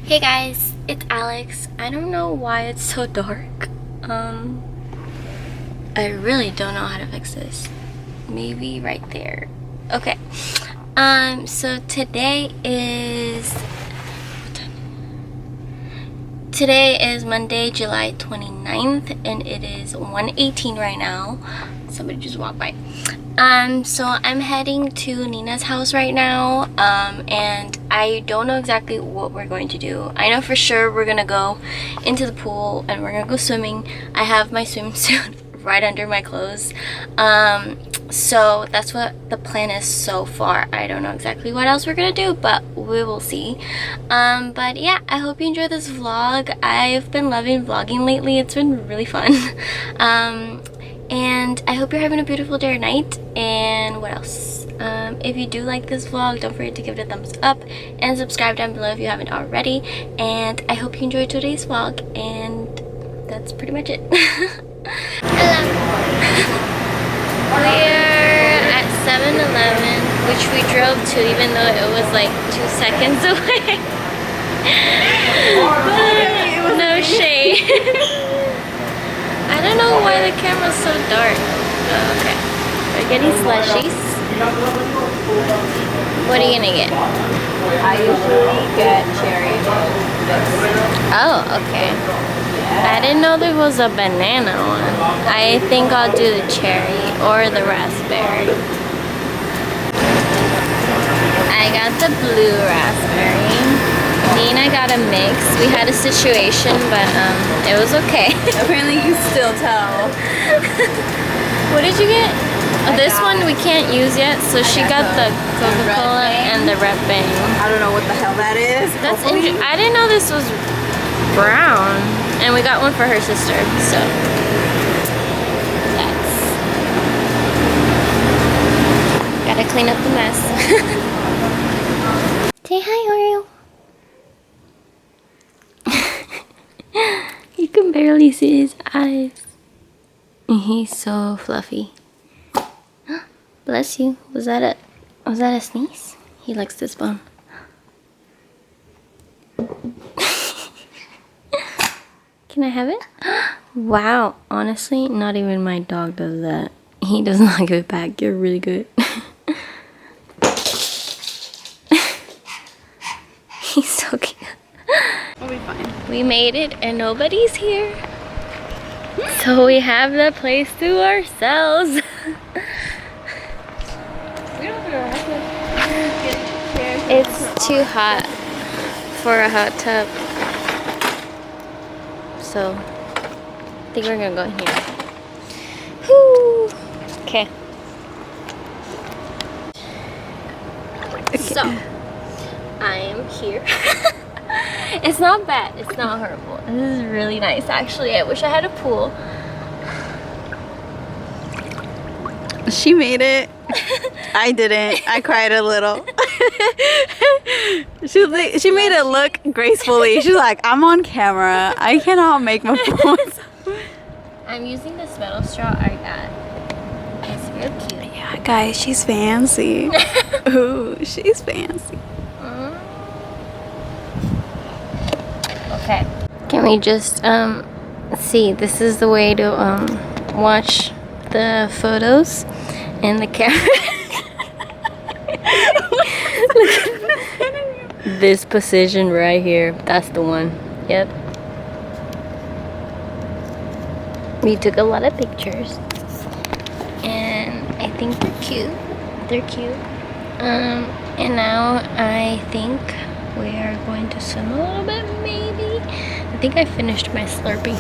Hey guys, it's Alex. I don't know why it's so dark. I really don't know how to fix this. Maybe right there. Okay. So today is Monday, July 29th, and it is 1:18 right now. Somebody just walked by. So I'm heading to Nina's house right now, and I don't know exactly what we're going to do. I know for sure we're gonna go into the pool and we're gonna go swimming. I have my swimsuit right under my clothes. So that's what the plan is so far. I don't know exactly what else we're gonna do, but we will see. But yeah, I hope you enjoy this vlog. I've been loving vlogging lately. It's been really fun. And I hope you're having a beautiful day or night. And what else? If you do like this vlog, don't forget to give it a thumbs up and subscribe down below if you haven't already. And I hope you enjoyed today's vlog, and that's pretty much it. Hello. We're at 7-Eleven, which we drove to even though it was like 2 seconds away. No shade. I don't know why the camera's so dark. Oh, okay. We're getting slushies. What are you gonna get? I usually get cherry. Oh, okay. I didn't know there was a banana one. I think I'll do the cherry or the raspberry. I got the blue raspberry. Nina got a mix. We had a situation, but it was okay. Apparently you can still tell. What did you get? This one we can't use yet, so she got the Coca-Cola and the red bang. I don't know what the hell that is. That's interesting. I didn't know this was brown. And we got one for her sister, so that's... Gotta clean up the mess. Say hi, Oreo. You can barely see his eyes. He's so fluffy. Bless you. Was that a sneeze? He likes this bone. Can I have it? Wow, honestly, not even my dog does that. He does not give it back. You're really good. He's so cute. We'll be fine. We made it and nobody's here. So we have the place to ourselves. We don't have to It's too hot for a hot tub. So I think we're gonna go in here. Whoo! Okay. So I am here. It's not bad. It's not horrible. This is really nice, actually. I wish I had a pool. She made it. I didn't. I cried a little. She made it look gracefully. She's like, I'm on camera. I cannot make my points. I'm using this metal straw I got. It's real cute. Yeah, guys, she's fancy. Ooh, she's fancy. Okay. Can we just see? This is the way to watch the photos and the camera. Look at this position right here. That's the one. Yep. We took a lot of pictures, and I think they're cute. They're cute. And now I think we are going to swim a little bit, maybe. I think I finished my Slurpee.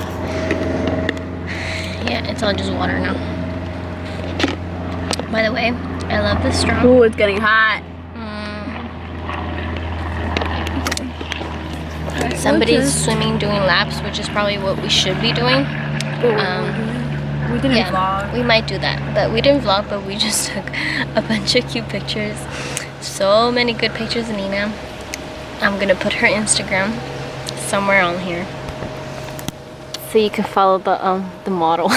Yeah, it's all just water now. By the way, I love this straw. Ooh, it's getting hot. Somebody's swimming, doing laps, which is probably what we should be doing. We didn't vlog. We might do that, but we didn't vlog, but we just took a bunch of cute pictures. So many good pictures of Nina. I'm gonna put her Instagram somewhere on here, so you can follow the model.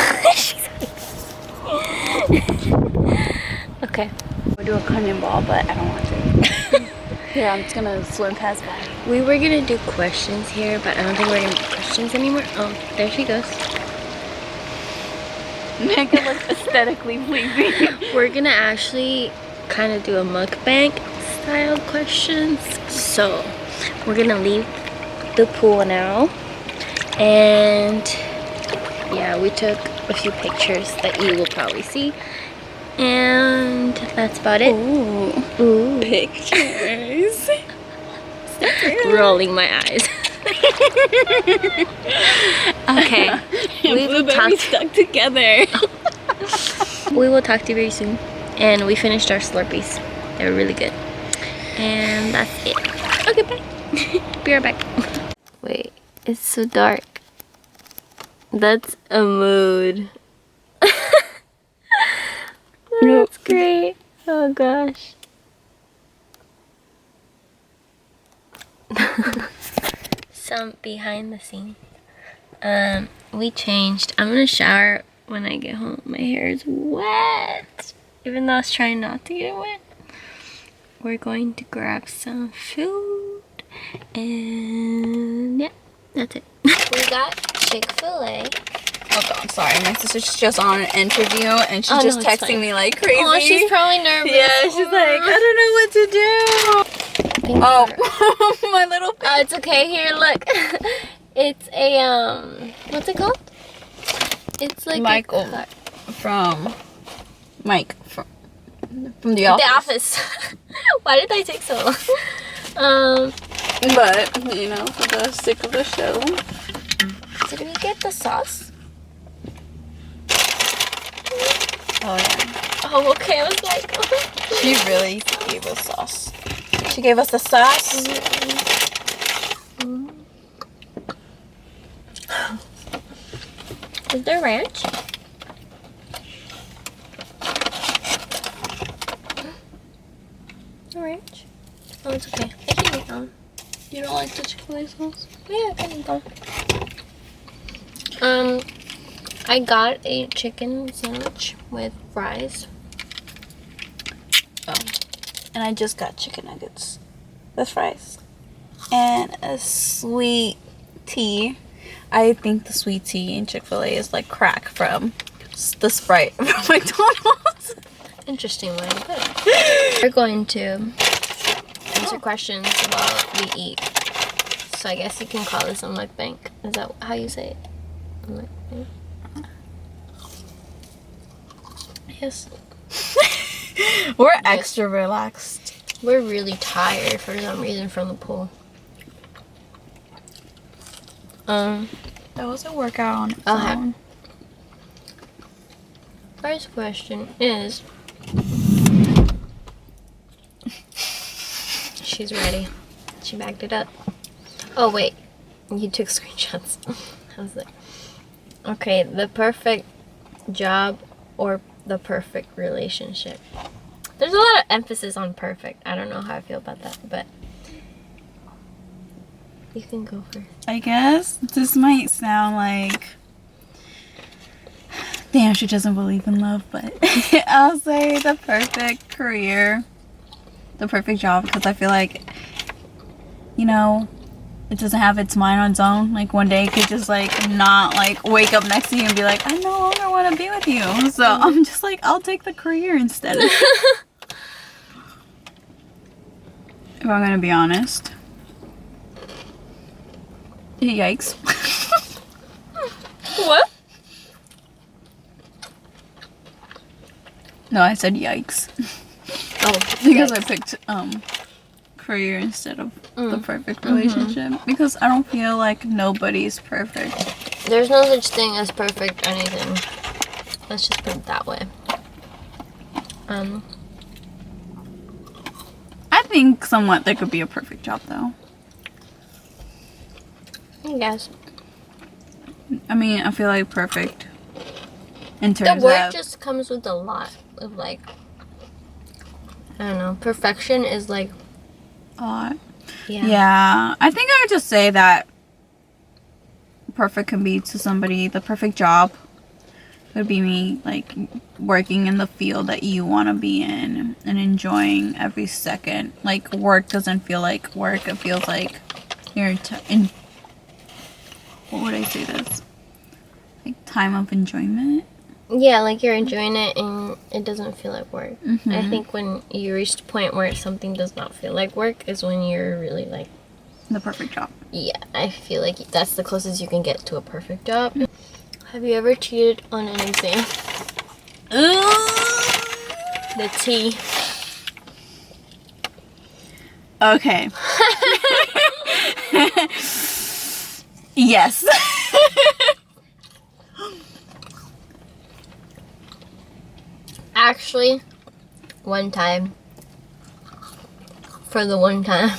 Okay. We'll do a cannonball, but I don't want to. Here, I'm just gonna swim past by. We were gonna do questions here, but I don't think we're gonna do questions anymore. Oh, there she goes. Make it look aesthetically pleasing. We're gonna actually kind of do a mukbang style questions. So we're gonna leave the pool now, and yeah, we took a few pictures that you will probably see, and that's about it. Ooh. Pictures. Rolling my eyes. Okay. We will talk stuck together. We will talk to you very soon. And we finished our Slurpees. They're really good. And that's it. Okay, bye. Be right back. Wait, it's so dark. That's a mood. That's great. Oh gosh. Some behind the scenes. We changed. I'm gonna shower when I get home. My hair is wet, even though I was trying not to get wet. We're going to grab some food, and yeah, that's it. We got Chick-fil-A. Oh god, sorry. My sister's just on an interview and she's Oh, just no, it's texting fine. me like crazy. Oh, she's probably nervous. Yeah, she's like, I don't know what to do. Oh, my little Oh, it's okay. Here, look. It's a what's it called? It's like Michael a from Mike from the office. The Office. Why did I take so long? But you know, for the sake of the show. Did we get the sauce? Oh yeah. Oh, okay. I was like, She really gave us sauce. She gave us the sauce. Is there ranch? No ranch? Oh, it's okay. I can eat them. You don't like the Chick-fil-A sauce? Yeah, I can eat them. I got a chicken sandwich with fries. Oh. And I just got chicken nuggets with fries. And a sweet tea. I think the sweet tea in Chick-fil-A is like crack from the Sprite from McDonald's. Interesting way to put it. We're going to answer questions while we eat. So I guess you can call this a mukbang. Is that how you say it? Mukbang? Yes. We're extra relaxed. We're really tired for some reason from the pool. That was a workout on its Okay. own. First question is... She's ready. She backed it up. Oh, wait. You took screenshots. I was like... Okay, the perfect job or the perfect relationship? There's a lot of emphasis on perfect. I don't know how I feel about that, but... You can go first. I guess this might sound like... Damn, she doesn't believe in love, but I'll say the perfect career, the perfect job, because I feel like, you know, it doesn't have its mind on its own. Like one day it could just like not like wake up next to you and be like, I no longer want to be with you. So I'm just like, I'll take the career instead. If I'm gonna be honest. Yikes. What? No, I said yikes. Oh, Because yikes. I picked career instead of the perfect relationship. Because I don't feel like nobody's perfect. There's no such thing as perfect anything. Let's just put it that way. I think somewhat there could be a perfect job though. I guess. I mean, I feel like perfect in The terms word of just comes with a lot of like, I don't know, perfection is like, yeah. yeah. Yeah, I think I would just say that perfect can be to somebody the perfect job would be me, like, working in the field that you want to be in and enjoying every second. Like, work doesn't feel like work. It feels like you're in, what would I say this? Like, time of enjoyment. Yeah, like you're enjoying it and it doesn't feel like work. Mm-hmm. I think when you reach the point where something does not feel like work is when you're really like... The perfect job. Yeah, I feel like that's the closest you can get to a perfect job. Have you ever cheated on an exam? The T. Okay. Yes. Actually, one time. For the one time.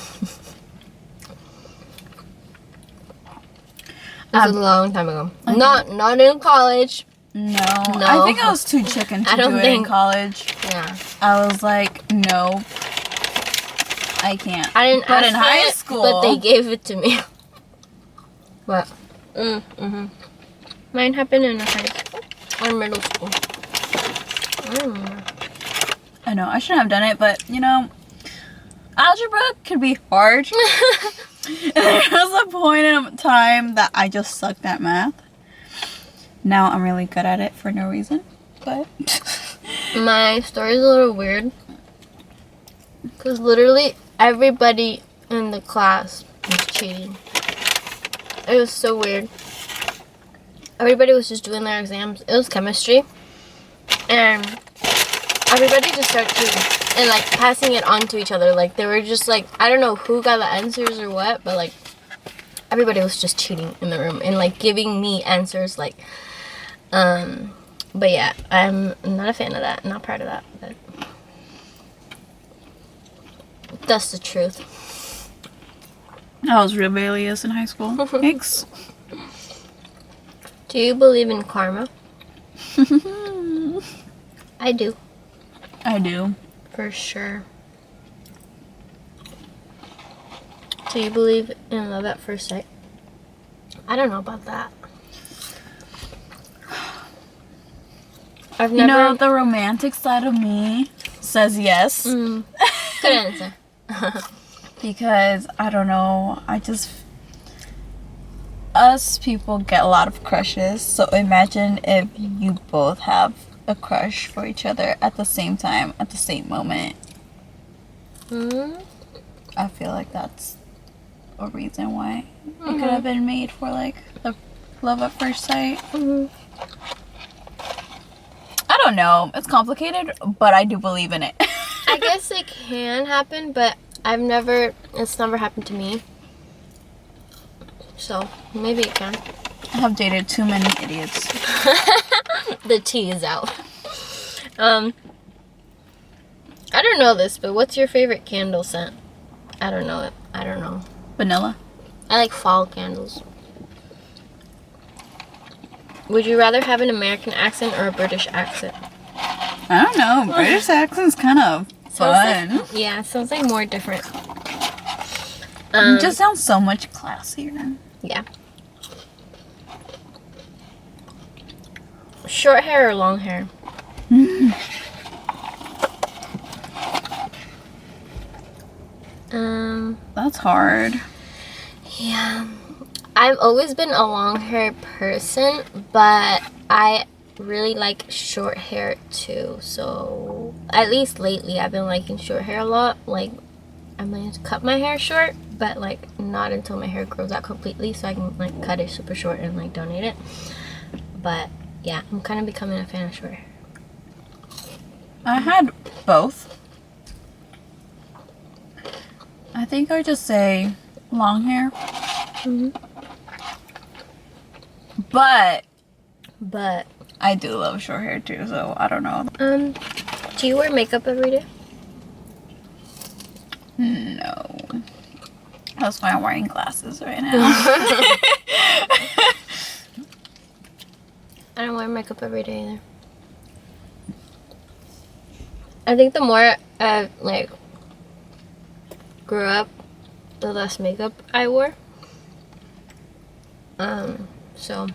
That was a long time ago. Okay. Not in college. No. I think I was too chicken to do it in college. Yeah. I was like, no, I can't. I didn't But ask in for high it, school, but they gave it to me. What? Mine happened in high school or middle school. I don't remember. I know I shouldn't have done it, but you know, algebra could be hard. There was a point in time that I just sucked at math. Now I'm really good at it for no reason, but My story is a little weird because literally everybody in the class was cheating. It was so weird. Everybody was just doing their exams. It was chemistry, and everybody just started cheating and like passing it on to each other. Like they were just like, I don't know who got the answers or what, but like everybody was just cheating in the room and like giving me answers like but yeah, I'm not a fan of that, not proud of that, but that's the truth. I was rebellious in high school. Thanks. Do you believe in karma? I do. I do. For sure. Do you believe in love at first sight? I don't know about that. I've never... You know, the romantic side of me says yes. Good answer. Because, I don't know, us people get a lot of crushes, so imagine if you both have a crush for each other at the same time, at the same moment. I feel like that's a reason why it could have been made for like the love at first sight. I don't know, it's complicated, but I do believe in it. I guess it can happen, but it's never happened to me. So, maybe it can. I have dated too many idiots. The tea is out. I don't know this, but what's your favorite candle scent? I don't know it. I don't know. Vanilla. I like fall candles. Would you rather have an American accent or a British accent? I don't know. British accent's kind of fun. Yeah, it sounds like more different. It just sounds so much classier. Yeah. Short hair or long hair? That's hard. Yeah. I've always been a long hair person, but I really like short hair too. So at least lately I've been liking short hair a lot. Like I'm going to cut my hair short, but like not until my hair grows out completely, so I can like cut it super short and like donate it. But yeah, I'm kind of becoming a fan of short hair. I had both. I think I'd just say long hair. But I do love short hair too, so I don't know. Do you wear makeup every day? No. That's why I'm wearing glasses right now. I don't wear makeup every day either. I think the more I like grew up, the less makeup I wore. So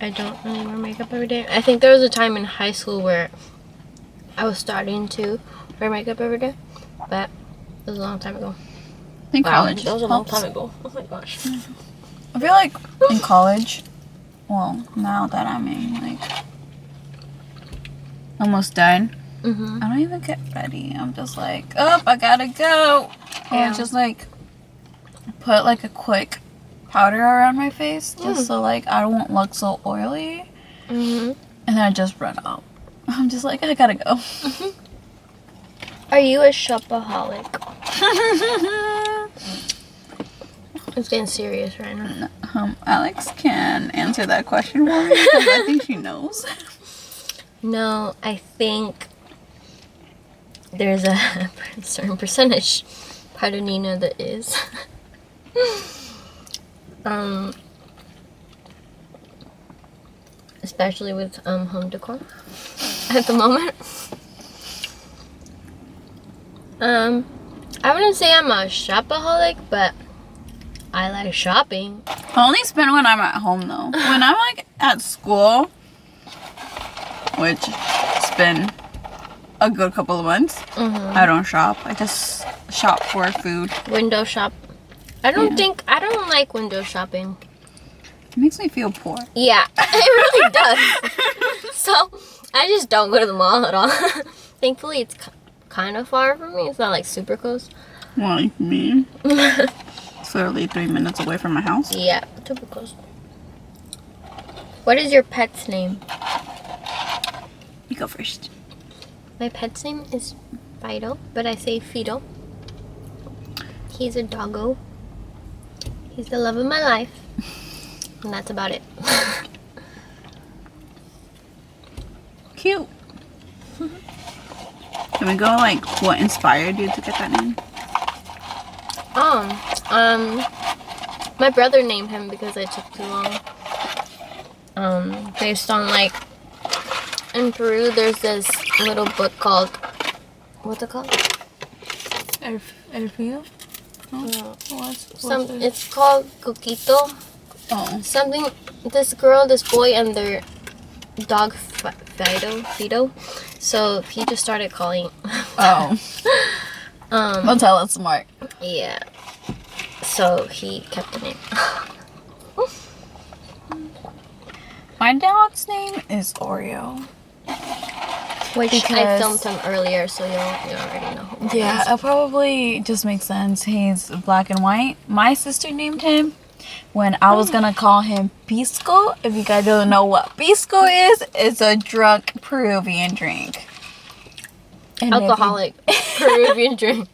I don't really wear makeup every day. I think there was a time in high school where I was starting to wear makeup every day, but it was a long time ago. In college, that was a long time ago. Oh my gosh. I feel like in college, well, now that I'm in like almost done, I don't even get ready. I'm just like, oh, I gotta go. Yeah. Or just like put like a quick powder around my face just so like I don't look so oily. And then I just run out. I'm just like, I gotta go. Are you a shopaholic? It's getting serious right now. Alex can answer that question for me because I think she knows. No, I think there's a certain percentage part of Nina that is. Especially with home decor at the moment. I wouldn't say I'm a shopaholic, but I like shopping. I only spend when I'm at home though. When I'm like at school, which it's been a good couple of months, I don't shop. I just shop for food. Window shop. I don't like window shopping. It makes me feel poor. Yeah, it really does. So I just don't go to the mall at all. Thankfully, it's kind of far from me. It's not like super close. Like me. It's literally 3 minutes away from my house. Yeah, super close. What is your pet's name? You go first. My pet's name is Fido, but I say Fido. He's a doggo. He's the love of my life. And that's about it. Cute. Can we go like what inspired you to get that name? My brother named him because I took too long. Based on like in Peru, there's this little book called, what's it called? Elfio? It's called Coquito. Oh. Something. This girl, this boy, and their dog Fido. So he just started calling. Oh. Don't tell us smart. Yeah. So he kept the name. My dog's name is Oreo. Which I Because- filmed him earlier, so you already know who he Yeah, is. it probably just makes sense. He's black and white. My sister named him when I was gonna call him Pisco. If you guys don't know what Pisco is, it's a drunk Peruvian drink. And Alcoholic Peruvian drink.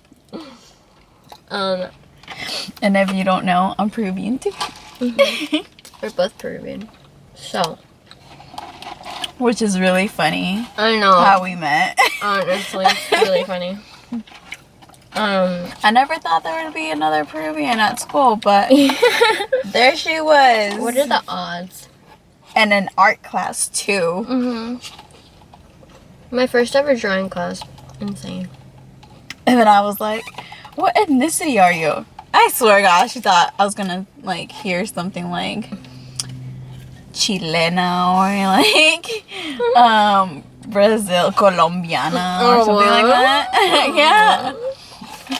And if you don't know, I'm Peruvian too. We're both Peruvian. So, Which is really funny I know. how we met. Honestly, it's really funny. I never thought there would be another Peruvian at school, but there she was. What are the odds? And an art class too. My first ever drawing class. Insane. And then I was like, what ethnicity are you? I swear God, she thought I was gonna like hear something like Chilena or like Brazil, Colombiana or something like that. Yeah.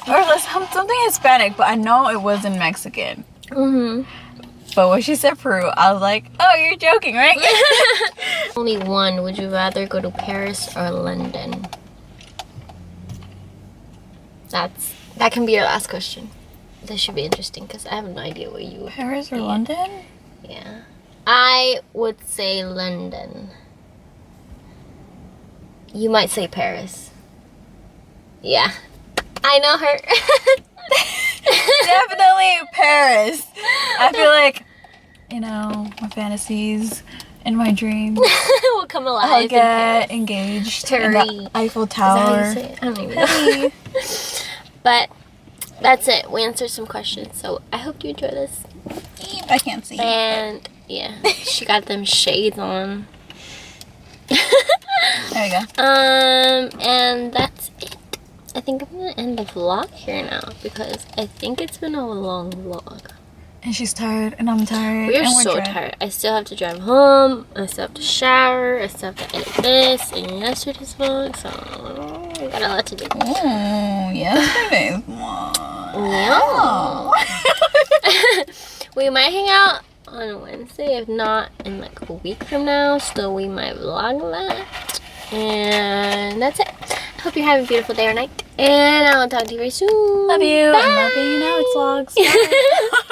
Or like something Hispanic, but I know it wasn't Mexican. But when she said Peru, I was like, oh, you're joking, right? Only one. Would you rather go to Paris or London? That can be your last question. This should be interesting because I have no idea where you would. Paris or London? Yeah. I would say London. You might say Paris. Yeah. I know her. Definitely Paris. I feel like, you know, my fantasies and my dreams. will come alive. I'll get engaged in the Eiffel Is that how Tower. you say it? I don't even know. But that's it. We answered some questions. So I hope you enjoy this. I can't see. And yeah, she got them shades on. There you go. And that's it. I think I'm gonna end the vlog here now because I think it's been a long vlog. And she's tired, and I'm tired. We're and so tired. tired. I still have to drive home. I still have to shower. I still have to edit this and yesterday's vlog. So I got a lot to do. Oh, yesterday's one. Yeah. We might hang out on Wednesday, if not in like a week from now. So we might vlog that. And that's it. I hope you're having a beautiful day or night. And I'll talk to you very soon. Love you. Bye. I love you. Now it's vlogs. Bye.